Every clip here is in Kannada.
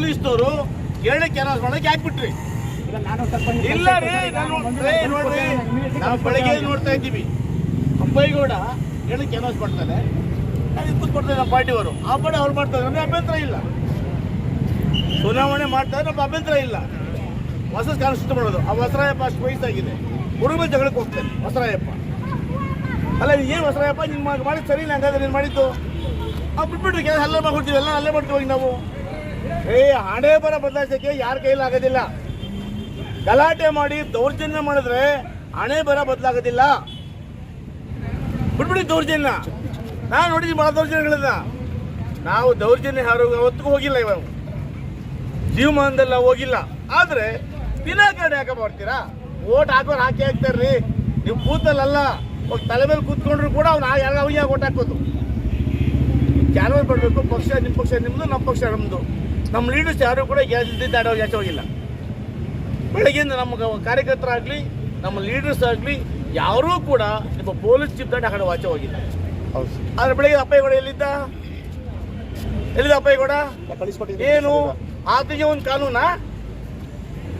ಪೊಲೀಸ್ನವರು ಕೇಳಿ ಕ್ಯಾನ್ವಾಸ್ ಮಾಡೋಕೆ ಹಾಕ್ಬಿಟ್ರಿ. ಇಲ್ಲ ರೀ, ನೋಡ್ರಿ, ನಾವು ಬೆಳಗ್ಗೆ ನೋಡ್ತಾ ಇದ್ದೀವಿ, ಅಪ್ಪಯ್ಯಗೌಡ ಹೇಳಿ ಕ್ಯಾನ್ವಾಸ್ ಮಾಡ್ತಾರೆ, ನಾನು ಕೂತ್ಕೊಡ್ತೇವೆ ನಮ್ಮ ಪಾರ್ಟಿಯವರು. ಆ ಪಡೆ ಅವ್ರು ಮಾಡ್ತಾರೆ, ನಮಗೆ ಅಭ್ಯಂತರ ಇಲ್ಲ. ಚುನಾವಣೆ ಮಾಡ್ತಾರೆ, ನಮ್ಗೆ ಅಭ್ಯಂತರ ಇಲ್ಲ. ಹೊಸ ಕಾನ್ಸ್ಟಿಟ್ಯೂಟ್ ಮಾಡೋದು. ಆ ಹೊಸರಾಯಪ್ಪ ಅಷ್ಟು ವಯಸ್ಸಾಗಿದೆ, ಹುಡುಗ ಜಗಳಕ್ಕೆ ಹೋಗ್ತಾನೆ ಹೊಸರಾಯಪ್ಪ. ಅಲ್ಲ ಏನು ಹೊಸರಾಯಪ್ಪ ನಿನ್ನ ಮಾಡಿದ್ದು ಸರಿ ಇಲ್ಲ, ಹಂಗಾದ್ರೆ ನೀನು ಮಾಡಿದ್ದು ಬಿಟ್ಬಿಟ್ರಿ. ಅಲ್ಲೇ ಮಾಡ್ಕೊಡ್ತೀವಿ, ಎಲ್ಲ ಅಲ್ಲೇ ಮಾಡ್ತೀವಿ ನಾವು. ಹಣೆ ಬರ ಬದಲಾಯಿಸೋಕ್ಕೆ ಯಾರ ಕೈಲಿ ಆಗೋದಿಲ್ಲ. ಗಲಾಟೆ ಮಾಡಿ ದೌರ್ಜನ್ಯ ಮಾಡಿದ್ರೆ ಹಣೆ ಬರ ಬದಲಾಗೋದಿಲ್ಲ. ಬಿಟ್ಬಿಡಿ ದೌರ್ಜನ್ಯ. ನಾನು ನೋಡಿದ್ವಿ ಭಾಳ ದೌರ್ಜನ್ಯಗಳನ್ನ. ನಾವು ದೌರ್ಜನ್ಯ ಹೊತ್ತಿಗೂ ಹೋಗಿಲ್ಲ, ಇವಾಗ ಜೀವಮಾನದಲ್ಲಿ ನಾವು ಹೋಗಿಲ್ಲ. ಆದರೆ ವಿನಾಕಾರಣ ಯಾಕೆ ಮಾಡ್ತೀರಾ? ಓಟ್ ಹಾಕೋರು ಹಾಕ್ತಾರ್ರಿ. ನೀವು ಕೂತಲ್ಲ, ತಲೆ ಮೇಲೆ ಕೂತ್ಕೊಂಡ್ರು ಕೂಡ ಅವ್ನಿಗೆ ಓಟ್ ಹಾಕೋದು. ಕ್ಯಾನ್ವಾಸ್ ಮಾಡಬೇಕು. ಪಕ್ಷ ನಿಮ್ಮ ಪಕ್ಷ ನಿಮ್ಮದು, ನಮ್ಮ ಪಕ್ಷ ನಮ್ಮದು. ನಮ್ಮ ಲೀಡರ್ಸ್ ಯಾರು ಕೂಡ ಆಡೋರು ಯಾಚೆ ಹೋಗಿಲ್ಲ. ಬೆಳಗ್ಗೆಯಿಂದ ನಮ್ಮ ಕಾರ್ಯಕರ್ತರಾಗಲಿ, ನಮ್ಮ ಲೀಡರ್ಸ್ ಆಗಲಿ ಯಾರೂ ಕೂಡ ನಿಮ್ಮ ಪೊಲೀಸ್ ಚೀಫ್ ದಾಟಿ ಆ ಕಡೆ ವಾಚೆ ಹೋಗಿಲ್ಲ. ಆದರೆ ಬೆಳಗ್ಗೆ ಅಪ್ಪಯ್ಯಗೌಡ ಎಲ್ಲಿದ್ದ ಅಪ್ಪಯ್ಯಗೌಡ? ಏನು ಆತನಿಗೆ ಒಂದು ಕಾನೂನಾ?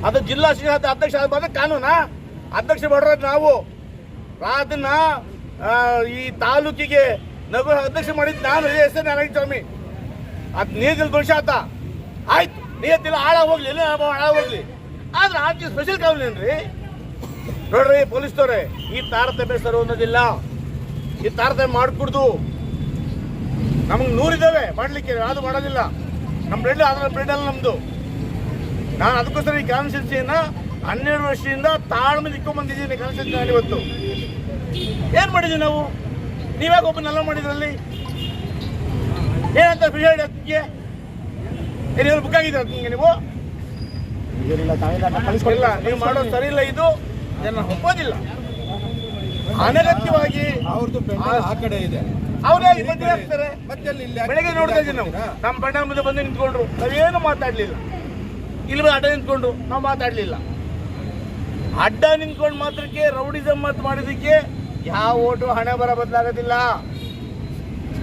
ಅದು ಜಿಲ್ಲಾ ಅಧ್ಯಕ್ಷ ಆದ ಕಾನೂನಾ? ಅಧ್ಯಕ್ಷ ಮಾಡೋದು ನಾವು. ಅದನ್ನ ಈ ತಾಲೂಕಿಗೆ ನಗರ ಅಧ್ಯಕ್ಷ ಮಾಡಿದ್ದು ನಾನು, ಎಸ್ ಎನ್ ನಾರಾಯಣಸ್ವಾಮಿ. ಅದು ನೀತಿಲ್ ದೋಷ ಆತ. ಆಯ್ತು, ನೀತಿಲ್ಲ ಹಾಳಾಗೋಗ್ಲಿ, ಎಲ್ಲ ಹಾಳಾಗೋಗ್ಲಿ. ಆದ್ರೆ ಆಕೆ ಸ್ಪೆಷಲ್ ಕಾನೂನು ಏನ್ರಿ? ನೋಡ್ರಿ ಪೊಲೀಸ್ನವ್ರೆ, ಈ ತಾರತಮ್ಯ ಸರ್ ಅನ್ನೋದಿಲ್ಲ. ಈ ತಾರತಮ್ಯ ಮಾಡ್ಕೊಡ್ದು. ನಮಗೆ 100 ಇದ್ದಾವೆ ಮಾಡ್ಲಿಕ್ಕೆ, ಅದು ಮಾಡೋದಿಲ್ಲ. ನಮ್ಮ ಬ್ರೆಡ್ ಅದರ ಬ್ರೆಡ್ ಅಲ್ಲ ನಮ್ದು. ನಾನು ಅದಕ್ಕೋಸ್ಕರ ಈ ಕಾನ್ಸ್ಟಿಟ್ಯೂನ್ಸಿಯನ್ನ 12 ವರ್ಷದಿಂದ ತಾಳ್ಮೆ ಇಟ್ಕೊಂಡ್ ಬಂದಿದ್ದೀನಿ. ಕಾನ್ಸ್ಟಿಟ್ಯೂನ್ಸಿ ಇವತ್ತು ಏನ್ ಮಾಡಿದ್ವಿ ನಾವು? ನೀವ್ಯಾಕೆ ಒಬ್ಬನೆಲ್ಲ ಮಾಡಿದ್ರಲ್ಲಿ ಏನಂತ ಬಿಜೆಡಿಗೆ ಏನೇನು ಬುಕ್ ಆಗಿದೆ ನಿಮಗೆ? ನೀವು ಇಲ್ಲ, ನೀವು ಮಾಡೋದು ಸರಿ ಇಲ್ಲ. ಇದು ಜನ ಒಪ್ಪೋದಿಲ್ಲ. ಅನಗತ್ಯವಾಗಿ ಅವ್ರದ್ದು ಆ ಕಡೆ ಇದೆ, ಅವರೇ ಇಬ್ಬರು ಹಾಕ್ತಾರೆ. ಬೆಳಗ್ಗೆ ನೋಡ್ತಾ ಇದ್ದೀವಿ ನಾವು. ನಮ್ಮ ಬಣ್ಣ ಮುಂದೆ ಬಂದು ನಿಂತ್ಕೊಂಡ್ರು, ನಾವೇನು ಮಾತಾಡ್ಲಿಲ್ಲ. ಇಲ್ಲಿ ಅಡ್ಡ ನಿಂತ್ಕೊಂಡ್ರು, ನಾವು ಮಾತಾಡ್ಲಿಲ್ಲ. ಅಡ್ಡ ನಿಂತ್ಕೊಂಡು ಮಾತ್ರಕ್ಕೆ ರೌಡಿಸಮ್ ಮಾತು ಮಾಡಿದಕ್ಕೆ ಯಾವ ಓಟು ಹಣೆ ಬರ ಬದಲಾಗೋದಿಲ್ಲ.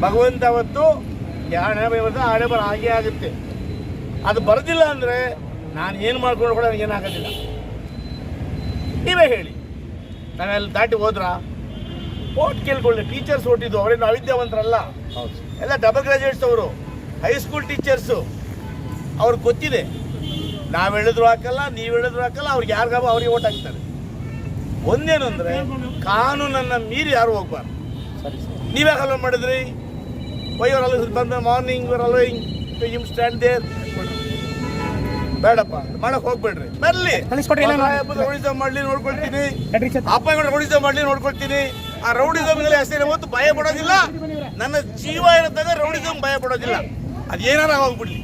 ಭಗವಂತ ಅವತ್ತು ಹಣೆ ಬರ ಹಾಗೆ ಆಗುತ್ತೆ. ಅದು ಬರೋದಿಲ್ಲ ಅಂದರೆ ನಾನು ಏನು ಮಾಡ್ಕೊಂಡು ಕೂಡ ನನಗೇನಾಗೋದಿಲ್ಲ. ನೀವೇ ಹೇಳಿ, ನಾವೆಲ್ಲ ದಾಟಿ ಹೋದ್ರ ಓಟ್ ಕೇಳ್ಕೊಳ್ಳಿ. ಟೀಚರ್ಸ್ ಓಟಿದ್ದು ಅವರೇನು ಅವಿದ್ಯಾವಂತರಲ್ಲ, ಎಲ್ಲ ಡಬಲ್ ಗ್ರಾಜುಯೇಟ್ಸ್. ಅವರು ಹೈಸ್ಕೂಲ್ ಟೀಚರ್ಸು. ಅವ್ರಿಗೆ ಗೊತ್ತಿದೆ, ನಾವು ಹೇಳಿದ್ರು ಹಾಕಲ್ಲ, ನೀವು ಹೇಳಿದ್ರು ಹಾಕಲ್ಲ, ಅವ್ರಿಗೆ ಯಾರಿಗಾಬ ಅವ್ರಿಗೆ ಓಟ್ ಹಾಕ್ತಾರೆ. ಒಂದೇನು ಅಂದರೆ ಕಾನೂನನ್ನು ಮೀರಿ ಯಾರು ಹೋಗ್ಬಾರ್ದು. ನೀವ್ಯಾಕೆ ಅಲೋ ಮಾಡಿದ್ರಿ? ವೈವರ್ ಅಲೋ ಬಂದ morning were allowing to him stand there. ಬೇಡಪ್ಪ, ಮಾಡಕ್ ಹೋಗ್ಬೇಡ್ರಿ. ಬರ್ಲಿ, ರೌಡಿಸಮ್ ಮಾಡ್ಲಿ ನೋಡ್ಕೊಳ್ತೀನಿ, ಅಪ್ಪಯ್ಯಗೌಡ ರೌಡಿಸಮ್ ಮಾಡ್ಲಿ ನೋಡ್ಕೊಳ್ತೀನಿ. ಆ ರೌಡಿಸಮ್ ಅಷ್ಟೇ ಹೊತ್ತು ಭಯ ಪಡೋದಿಲ್ಲ. ನನ್ನ ಜೀವ ಇರತ್ತಾಗ ರೌಡಿಸಮ್ ಭಯ ಪಡೋದಿಲ್ಲ. ಅದೇನಾರ ಹೋಗ್ಬಿಡ್ಲಿ.